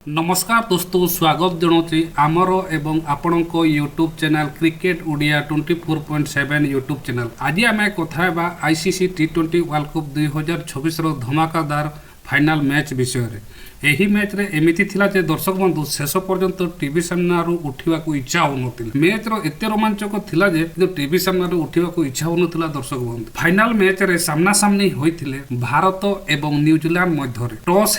नमस्कार दोस्तों स्वागत जनाऊँगी आमर एवं आपणक YouTube channel cricket Odia 24.7 YouTube channel. आज आम कथा आईसीसी टी20 वर्ल्ड कप 2026 धमाकादार फाइनाल मैच विषय एही मैच रे एमिति थिला जे दर्शक बंधु शेष पर्यंत टीवी सामनारू उठिबाकू इच्छा होनथिला। मैच रो एते रोमांचक थिला जे टीवी सामनारू उठिबाकू इच्छा होनथिला दर्शक बंधु। फाइनाल मैच रे सामना सामनी होइथिले भारत एवं न्यूजीलैंड मध्य रे। टॉस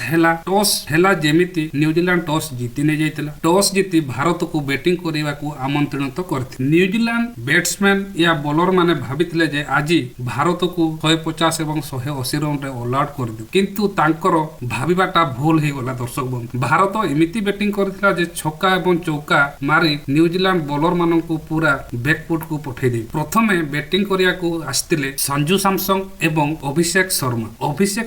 हेला जेमिति न्यूजीलैंड टॉस जीति नै जायतिला। टॉस जीति भारत को बैटिंग करिबाकू आमंत्रित करथि। न्यूजीलैंड बैट्समैन या बॉलर माने भाबिथिले जे आजी भारत को 150 एवं 180 रन रे ऑल आउट कर दे, किंतु तांकर भाबिबाटा भूल गला दर्शक बंधु। भारत एमिति बैटिंग करथिला जे छक्का एवं चौका मारी न्यूजीलैंड बॉलर माननकू पूरा बैकफुट को पठै दे। प्रथमे बैटिंग करिया को आस्तिले संजू सैमसन एवं अभिषेक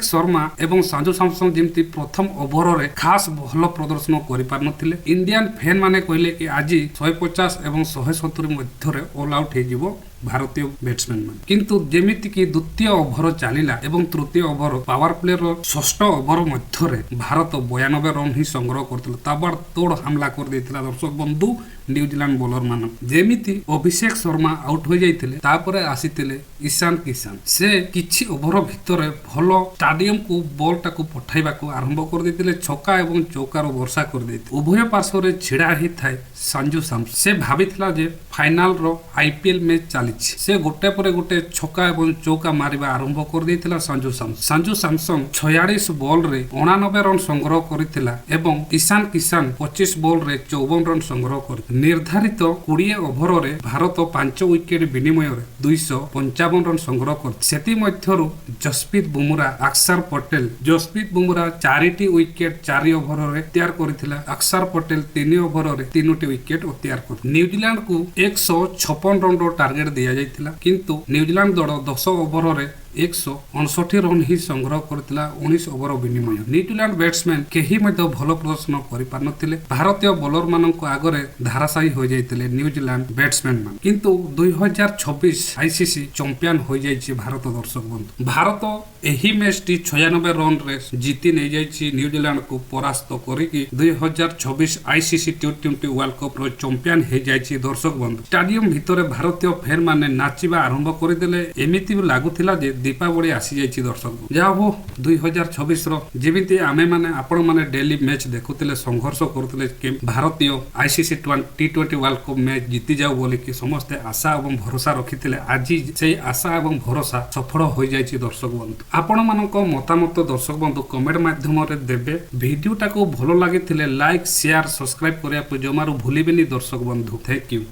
शर्मा एवं संजू सैमसन जेमति प्रथम ओवर रे खास भलो प्रदर्शन करि पार नथिले। इंडियन फैन माने कहले कि आज 150 एवं 170 मध्य रे ऑल आउट हे जिवो भारतीय बैट्समैन मान, किंतु जेमिति कि द्वितीय ओवर चलिला एवं तृतीय ओवर पावर प्ले रो षष्ठ ओवर मध्य रे भारत 92 रन ही संग्रह करथिला। ताबड़ तोड़ हमला कर देथिला दर्शक बंधु न्यूजीलैंड बॉलर मान। जेमिति अभिषेक शर्मा आउट हो जाइथिले तापरे आसीथिले ईशान किशन। से किछि ओवर भितरे भलो स्टेडियम को बॉल टाको पठाइबा को आरंभ कर देथिले। छक्का एवं चौकार वर्षा कर देथिले। उभय पार्श्व रे छिड़ा ही थाए संजू सैमसन। से भाबिथिला जे फाइनल रो आईपीएल मैच चली से गोटे पर गोटे छक्का एवं चौका मारिबा आरंभ कर देथिला संजू सैमसन 46 बॉल रे 89 रन संग्रह करथिला एवं ईशान किशन 25 बॉल रे 54 रन संग्रह करथिला। निर्धारित 20 ओवर रे भारत 5 विकेट विनिमय रे 255 रन संग्रह कर। सेति मध्यरु जसप्रीत बुमरा 4टी विकेट 4 ओवर रे तैयार करथिला। अक्षर पटेल 3 ओवर रे 3टी विकेट तैयार कर। न्यूजीलैंड को 156 रन रो टार्गेट दिया जाइथिला, किंतु न्यूजीलैंड दल 10 ओवर रे 159 रन ही संग्रह करथिला 19 ओवर विनिमय। न्यूजीलैंड बैट्समैन केही मध्ये भलो प्रदर्शन करि पार नथिले। भारतीय बॉलर मानक आगरे धाराशायी हो जाइथिले न्यूजीलैंड बैट्समैन मान, किंतु 2026 आईसीसी चैंपियन हो जाइछि भारत दर्शक बंधु। भारत एही मैच टी 96 रन रे जीति नै जाइछि न्यूजीलैंड को परास्त करिकि 2026 आईसीसी टी20 वर्ल्ड कप रो चैंपियन हे जाइछि दर्शक बंधु। स्टेडियम भितरे भारतीय फैन माने नाचिबा आरंभ करदेले। एमिति लागुथिला जे दीपावली आसी जाइछि दर्शक। जा हो 2026 रो जेमिति आमे माने आपण माने डेली मैच देखुतिले, संघर्ष करुतिले कि भारतीय आईसीसी टी20 वर्ल्ड कप मैच जीति जाऊ बोली कि समस्त आशा एवं भरोसा रखितिले। आज से आशा एवं भरोसा सफल हो जाइछि दर्शक बंधु। आपण मानक मतामत दर्शक बंधु कमेंट माध्यम रे देबे। वीडियोटा को भलो लागितिले लाइक शेयर सब्सक्राइब करिया जमारू भूलिबेनी दर्शक बंधु। Thank you.